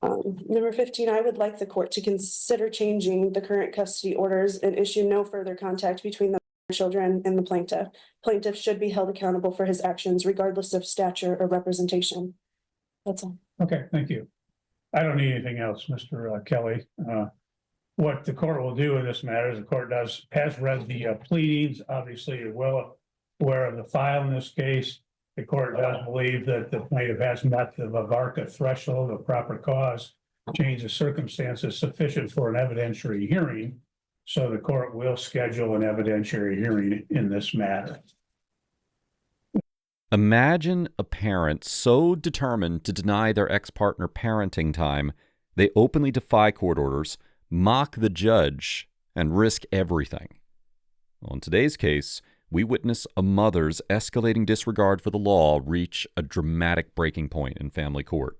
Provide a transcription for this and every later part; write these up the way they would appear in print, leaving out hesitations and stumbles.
Number 15, I would like the court to consider changing the current custody orders and issue no further contact between the children and the plaintiff. Plaintiff should be held accountable for his actions regardless of stature or representation. That's all. Okay, thank you. I don't need anything else, Mr. Kelly. What the court will do in this matter is the court has read the pleadings, obviously you're well aware of the file in this case. The court does believe that the plaintiff has met the Vavarka threshold of proper cause, change of circumstances sufficient for an evidentiary hearing. So the court will schedule an evidentiary hearing in this matter. Imagine a parent so determined to deny their ex-partner parenting time, they openly defy court orders, mock the judge, and risk everything. Well, in today's case, we witness a mother's escalating disregard for the law reach a dramatic breaking point in family court.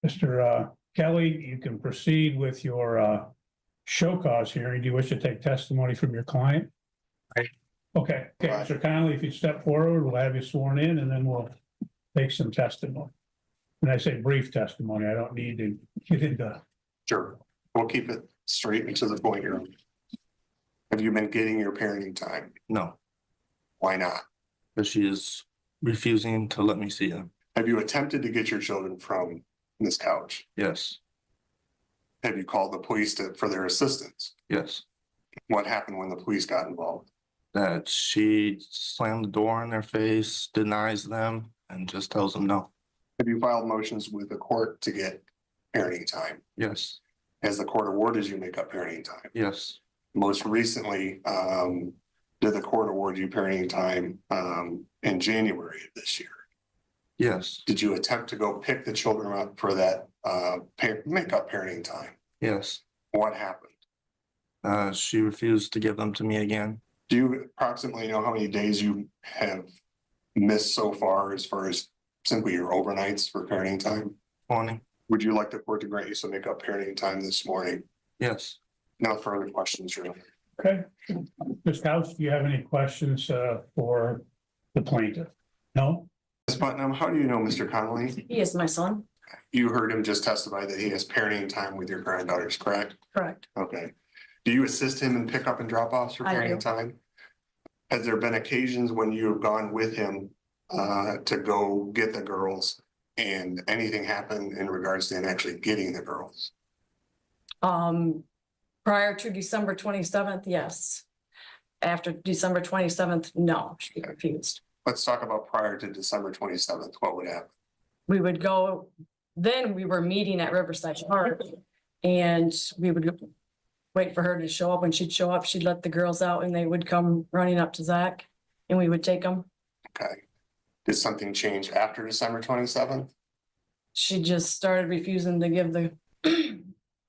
Mr. Kelly, you can proceed with your show cause hearing. Do you wish to take testimony from your client? Right. Okay, Mr. Connolly, if you step forward, we'll have you sworn in and then we'll take some testimony. And I say brief testimony, I don't need to get into. Sure. We'll keep it straight and to the point here. Have you been getting your parenting time? No, Why not? but she is refusing to let me see them. Have you attempted to get your children from this couch? Yes, Have you called the police for their assistance? yes. What happened when the police got involved? That she slammed the door in their face, denies them, and just tells them no. Have you filed motions with the court to get parenting time? Yes, Has the court awarded you make up parenting time? yes, Most recently, did the court award you parenting time in January of this year? yes, Did you attempt to go pick the children up for that make up parenting time? yes. What happened? She refused to give them to me again. Do you approximately know how many days you have missed so far as simply your overnights for parenting time? 20. Would you like the court to grant you some make up parenting time this morning? Yes. No further questions, Your Honor. Okay. Ms. Couch, do you have any questions for the plaintiff? No? Ms. Putnam, how do you know Mr. Connolly? He is my son. You heard him just testify that he has parenting time with your granddaughters, correct? Correct. Okay. Do you assist him in pick up and drop offs for I parenting do. time? Has there been occasions when you have gone with him to go get the girls and anything happened in regards to him actually getting the girls? Prior to December 27th, yes. After December 27th, no, she refused. Let's talk about prior to December 27th. What would happen? We would go, then we were meeting at Riverside Park and we would wait for her to show up. When she'd show up, she'd let the girls out and they would come running up to Zach and we would take them. Okay. Did something change after December 27th? She just started refusing to give the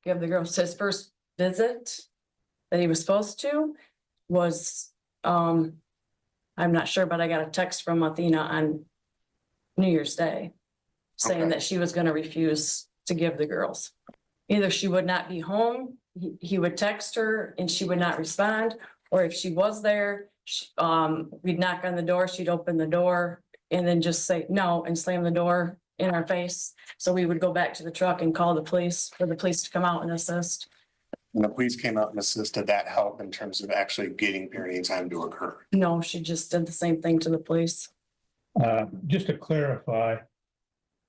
give the girls. His first visit that he was supposed to was I'm not sure, but I got a text from Athena on New Year's Day saying Okay. that she was going to refuse to give the girls. Either she would not be home, he would text her and she would not respond, or if she was there, we'd knock on the door, she'd open the door and then just say no and slam the door in our face. So we would go back to the truck and call the police for the police to come out and assist. And the police came out and assisted. That help in terms of actually getting parenting time to occur? No, she just did the same thing to the police. Just to clarify,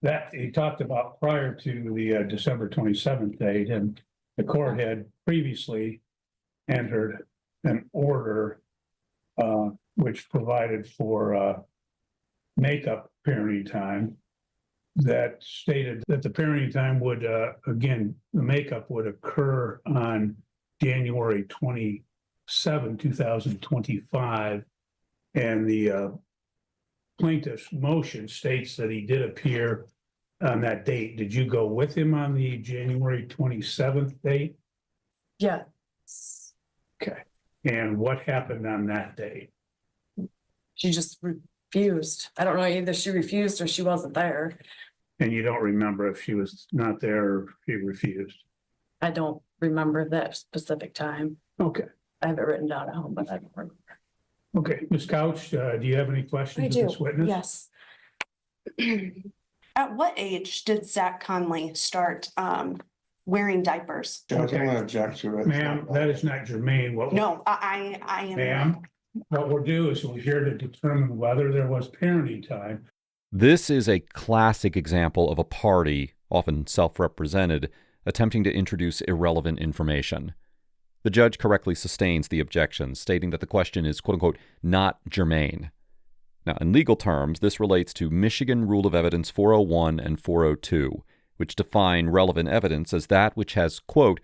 that he talked about prior to the December 27th date, and the court had previously entered an order which provided for makeup parenting time that stated that the parenting time would, again, the makeup would occur on January 27, 2025. And the plaintiff's motion states that he did appear on that date. Did you go with him on the January 27th date? Yeah. Okay. And what happened on that date? She just refused. I don't know, either she refused or she wasn't there. And you don't remember if she was not there or if she refused? I don't remember that specific time. Okay. I have it written down at home, but I don't remember. Okay. Ms. Couch, do you have any questions I of do, this witness? yes. At what age did Zach Conley start wearing diapers? Judge, I'm gonna object to it. Ma'am, that is not germane. No, I am. Ma'am, what we'll do is we're here to determine whether there was parenting time. This is a classic example of a party, often self-represented, attempting to introduce irrelevant information. The judge correctly sustains the objection, stating that the question is, quote-unquote, not germane. Now, in legal terms, this relates to Michigan Rule of Evidence 401 and 402, which define relevant evidence as that which has, quote,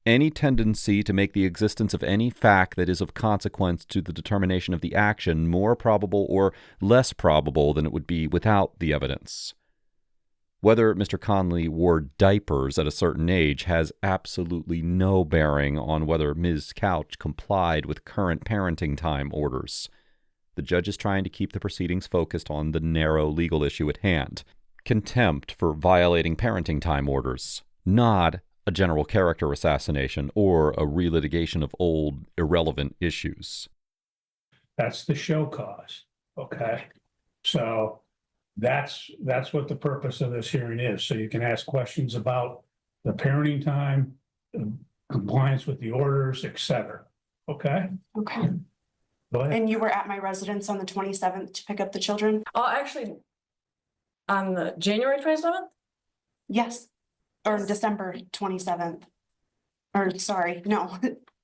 any tendency to make the existence of any fact that is of consequence to the determination of the action more probable or less probable than it would be without the evidence. Whether Mr. Conley wore diapers at a certain age has absolutely no bearing on whether Ms. Couch complied with current parenting time orders. The judge is trying to keep the proceedings focused on the narrow legal issue at hand, contempt for violating parenting time orders, not a general character assassination or a relitigation of old, irrelevant issues. That's the show cause, okay? So that's what the purpose of this hearing is. So you can ask questions about the parenting time, compliance with the orders, etc. Okay? Okay. Go ahead. And you were at my residence on the 27th to pick up the children? Oh, actually, on the January 27th? Yes. Or December 27th. Or sorry, no,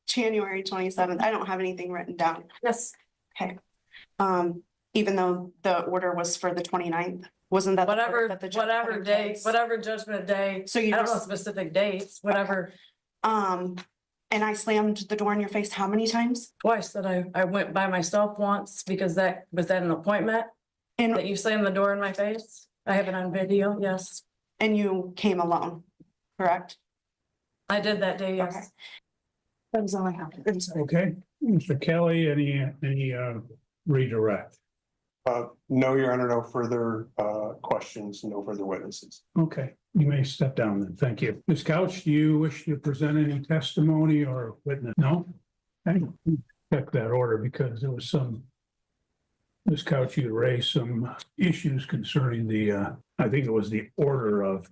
January 27th. I don't have anything written down. Yes. Okay. Even though the order was for the 29th, wasn't that? the order Whatever, that the judge put whatever in day, place? whatever judgment day. So I you don't know just, specific dates, whatever. and I slammed the door in your face how many times? Twice that I went by myself once because that was at an appointment that And, you slammed the door in my face. I have it on video, yes. and you came alone, correct? I did that day, Okay. yes. That was all I have. I'm sorry. Okay, Mr. Kelly, any redirect? No, Your Honor, no further questions, no further witnesses. Okay, you may step down then. Thank you. Ms. Couch, do you wish to present any testimony or witness? No? Okay, check that order because there was some, Ms. Couch, you raised some issues concerning the, I think it was the order of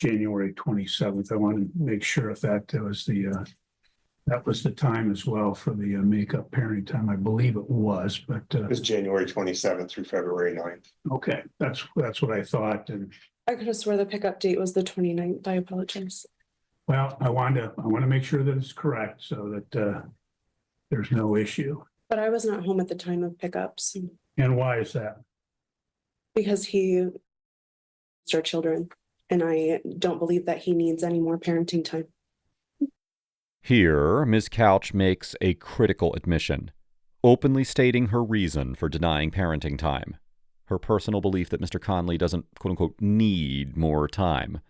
January 27th. I want to make sure if that was the time as well for the makeup parenting time. I believe it was, but It was January 27th through February 9th. okay, that's what I thought. And I could have swore the pickup date was the 29th. I apologize. well, I want to make sure that it's correct so that there's no issue. But I was not home at the time of pickups And why is that? because he raised our children. And I don't believe that he needs any more parenting time. Here, Ms. Couch makes a critical admission, openly stating her reason for denying parenting time, her personal belief that Mr. Conley doesn't, quote-unquote, need more time.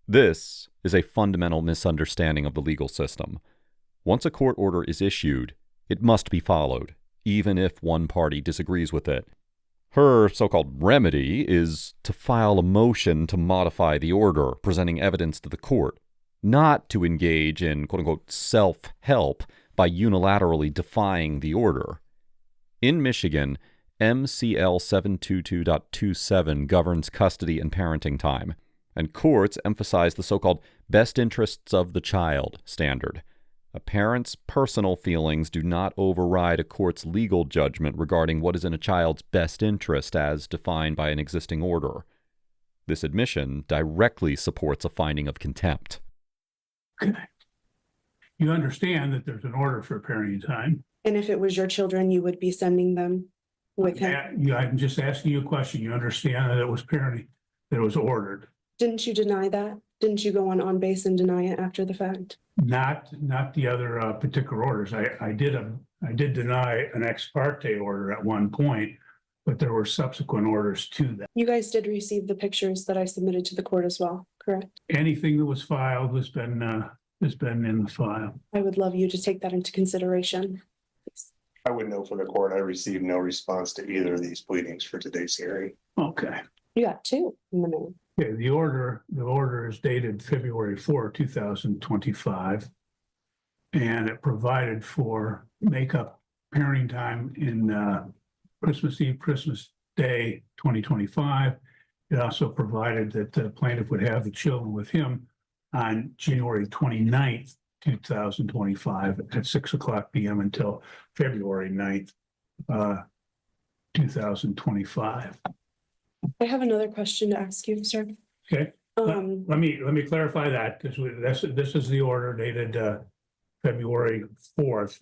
This is a fundamental misunderstanding of the legal system. Once a court order is issued, it must be followed, even if one party disagrees with it. Her so-called remedy is to file a motion to modify the order, presenting evidence to the court, not to engage in, quote-unquote, self-help by unilaterally defying the order. In Michigan, MCL 722.27 governs custody and parenting time, and courts emphasize the so-called best interests of the child standard. A parent's personal feelings do not override a court's legal judgment regarding what is in a child's best interest as defined by an existing order. This admission directly supports a finding of contempt. Okay. You understand that there's an order for parenting time. And if it was your children, you would be sending them with him. I'm just asking you a question. You understand that it was parenting, that it was ordered, Didn't you deny that? Didn't you go on base and deny it after the fact? not the other particular orders. I did deny an ex parte order at one point, but there were subsequent orders to that. You guys did receive the pictures that I submitted to the court as well, correct? Anything that was filed has been in the file. I would love you to take that into consideration. Please. I would know for the court, I received no response to either of these pleadings for today's hearing. Okay. You got two in the mail. Okay, the order is dated February 4, 2025. And it provided for makeup parenting time in Christmas Eve, Christmas Day, 2025, It also provided that the plaintiff would have the children with him on January 29th, 2025 at 6:00 p.m. until February 9th, 2025. I have another question to ask you, sir. Okay. Let me clarify that, because this is the order dated February 4th.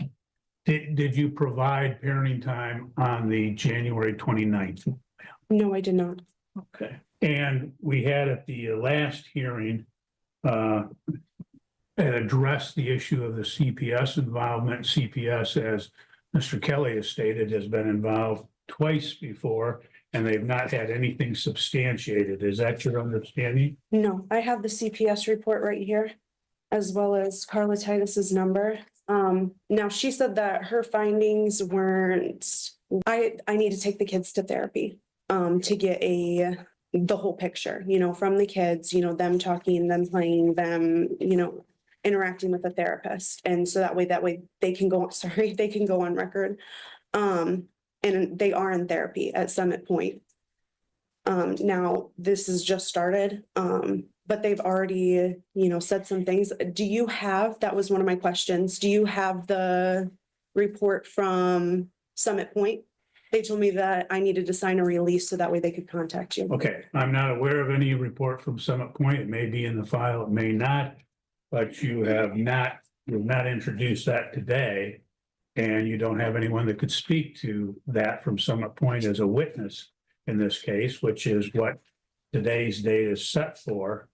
Did you provide parenting time on the January 29th? No, I did not. Okay. And we had at the last hearing addressed the issue of the CPS involvement. CPS, as Mr. Kelly has stated, has been involved twice before, and they've not had anything substantiated. Is that your understanding? No, I have the CPS report right here, as well as Carla Titus's number. Now she said that her findings weren't, I need to take the kids to therapy, to get the whole picture, from the kids, them talking, them playing, them, interacting with a therapist. And so that way they can go, they can go on record. And they are in therapy at Summit Point. Now this has just started, but they've already, said some things. That was one of my questions. Do you have the report from Summit Point? They told me that I needed to sign a release so that way they could contact you. Okay, I'm not aware of any report from Summit Point. It may be in the file, it may not, but you've not introduced that today. And you don't have anyone that could speak to that from Summit Point as a witness in this case, which is what today's date is set for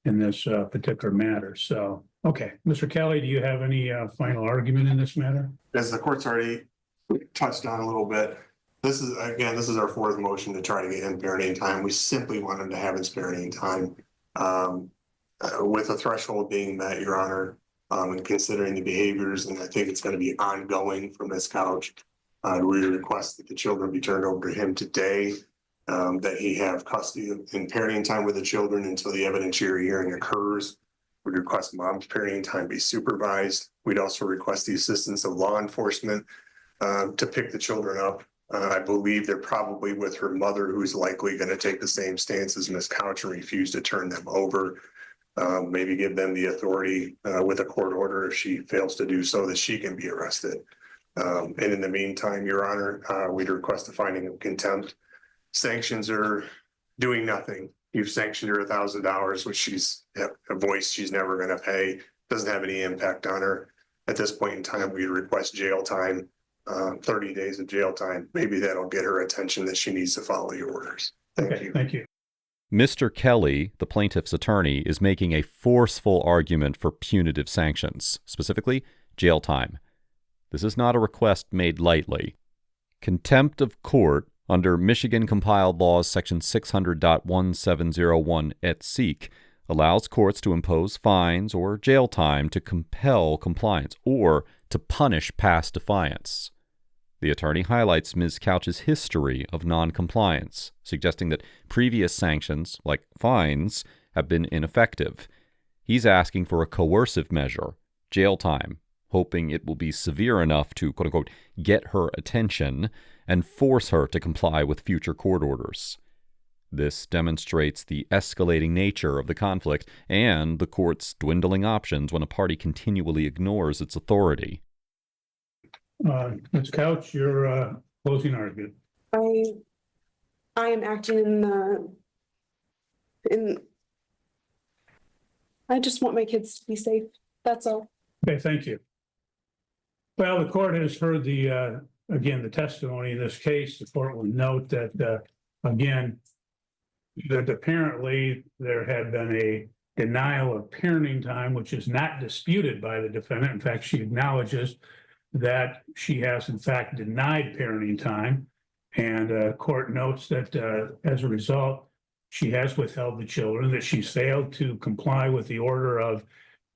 in this particular matter. So, okay, Mr. Kelly, do you have any final argument in this matter? As the court's already touched on a little bit, this is our fourth motion to try to get him parenting time. We simply want him to have his parenting time, with a threshold being met, Your Honor, and considering the behaviors, and I think it's going to be ongoing from this couch. We request that the children be turned over to him today, that he have custody and parenting time with the children until the evidentiary hearing occurs. We request mom's parenting time be supervised. We'd also request the assistance of law enforcement to pick the children up. I believe they're probably with her mother, who's likely going to take the same stance as Ms. Couch and refuse to turn them over. Maybe give them the authority with a court order if she fails to do so, that she can be arrested. And in the meantime, Your Honor, we'd request a finding of contempt. Sanctions are doing nothing. You've sanctioned her $1,000, which she's a voice she's never going to pay. Doesn't have any impact on her. At this point in time, we request jail time, 30 days of jail time. Maybe that'll get her attention that she needs to follow your orders. Thank you. Thank you. Mr. Kelly, the plaintiff's attorney, is making a forceful argument for punitive sanctions, specifically jail time. This is not a request made lightly. Contempt of court under Michigan Compiled Laws Section 600.1701 et seq. allows courts to impose fines or jail time to compel compliance or to punish past defiance. The attorney highlights Ms. Couch's history of noncompliance, suggesting that previous sanctions, like fines, have been ineffective. He's asking for a coercive measure, jail time, hoping it will be severe enough to, quote-unquote, get her attention and force her to comply with future court orders. This demonstrates the escalating nature of the conflict and the court's dwindling options when a party continually ignores its authority. Ms. Couch, your closing argument. I am acting I just want my kids to be safe. That's all. Okay, thank you. Well, the court has heard the testimony in this case. The court will note that, that apparently there had been a denial of parenting time, which is not disputed by the defendant. In fact, she acknowledges that she has in fact denied parenting time. And court notes that as a result, she has withheld the children, that she's failed to comply with the order of.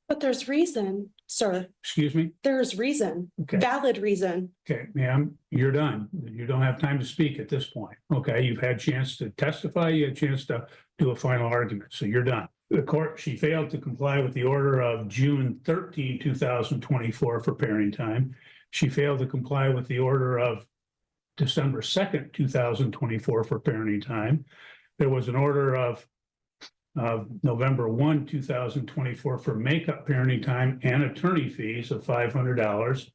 But there's reason, sir. Excuse me? There's reason, Okay. valid reason. Okay, ma'am, you're done. You don't have time to speak at this point. Okay, you've had a chance to testify, you had a chance to do a final argument, so you're done. The court, she failed to comply with the order of June 13, 2024 for parenting time. She failed to comply with the order of December 2nd, 2024 for parenting time. there was an order of November 1, 2024 for makeup parenting time and attorney fees of $500.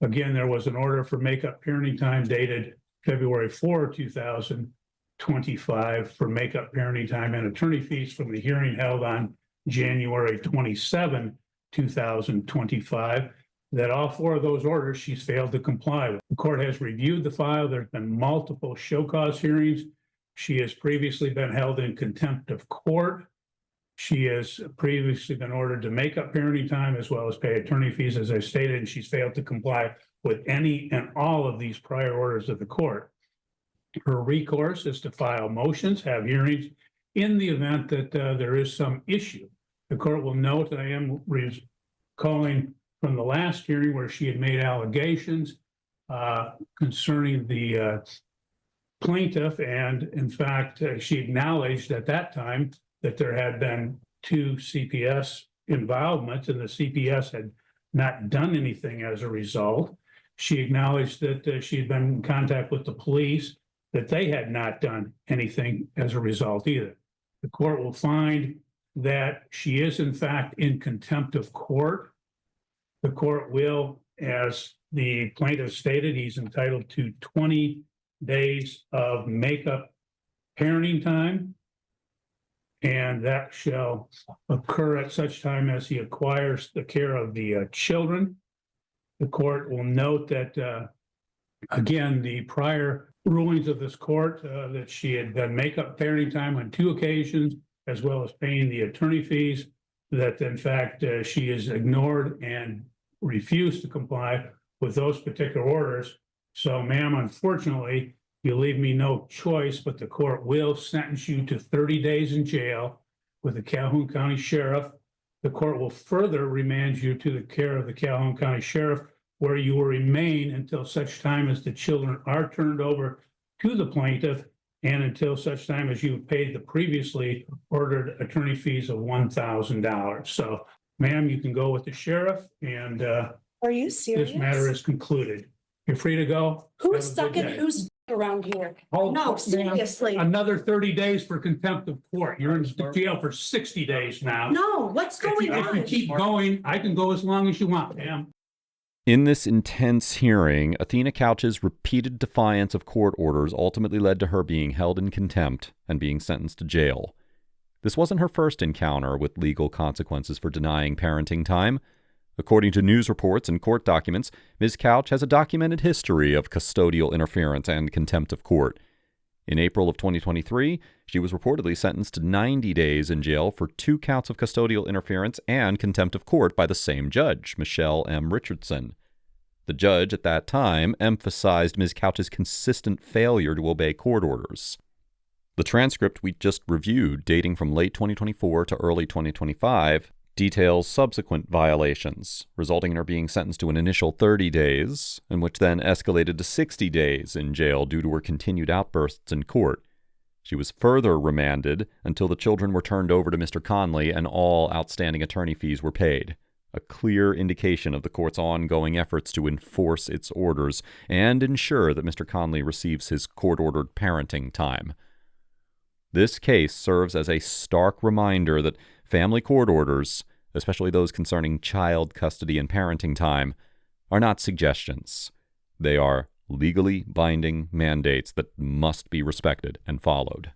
Again, there was an order for makeup parenting time dated February 4, 2025 for makeup parenting time and attorney fees from the hearing held on January 27, 2025, that all four of those orders she's failed to comply with. The court has reviewed the file. There's been multiple show cause hearings. She has previously been held in contempt of court. She has previously been ordered to make up parenting time as well as pay attorney fees, as I stated, and she's failed to comply with any and all of these prior orders of the court. Her recourse is to file motions, have hearings in the event that there is some issue. The court will note that I am recalling from the last hearing where she had made allegations concerning the plaintiff, and in fact, she acknowledged at that time that there had been 2 CPS involvements and the CPS had not done anything as a result. She acknowledged that she had been in contact with the police, that they had not done anything as a result either. The court will find that she is in fact in contempt of court. The court will, as the plaintiff stated, he's entitled to 20 days of makeup parenting time. And that shall occur at such time as he acquires the care of the children. The court will note that, again, the prior rulings of this court, that she had done makeup parenting time on 2 occasions, as well as paying the attorney fees, that in fact, she has ignored and refused to comply with those particular orders. So, ma'am, unfortunately, you leave me no choice, but the court will sentence you to 30 days in jail with the Calhoun County Sheriff. The court will further remand you to the care of the Calhoun County Sheriff, where you will remain until such time as the children are turned over to the plaintiff and until such time as you paid the previously ordered attorney fees of $1,000. So, ma'am, you can go with the sheriff, and Are you serious? this matter is concluded. You're free to go. Who's Have a good sucking day. who's around here? Oh, No, ma'am, seriously. Another 30 days for contempt of court. You're in jail for 60 days now. No, what's If you keep going, I can go as long as you want, ma'am. In this intense hearing, Athena Couch's repeated defiance of court orders ultimately led to her being held in contempt and being sentenced to jail. This wasn't her first encounter with legal consequences for denying parenting time. According to news reports and court documents, Ms. Couch has a documented history of custodial interference and contempt of court. In April of 2023, she was reportedly sentenced to 90 days in jail for 2 counts of custodial interference and contempt of court by the same judge, Michelle M. Richardson. The judge at that time emphasized Ms. Couch's consistent failure to obey court orders. The transcript we just reviewed, dating from late 2024 to early 2025, details subsequent violations, resulting in her being sentenced to an initial 30 days, and which then escalated to 60 days in jail due to her continued outbursts in court. She was further remanded until the children were turned over to Mr. Conley and all outstanding attorney fees were paid, a clear indication of the court's ongoing efforts to enforce its orders and ensure that Mr. Conley receives his court-ordered parenting time. This case serves as a stark reminder that family court orders, especially those concerning child custody and parenting time, are not suggestions. They are legally binding mandates that must be respected and followed.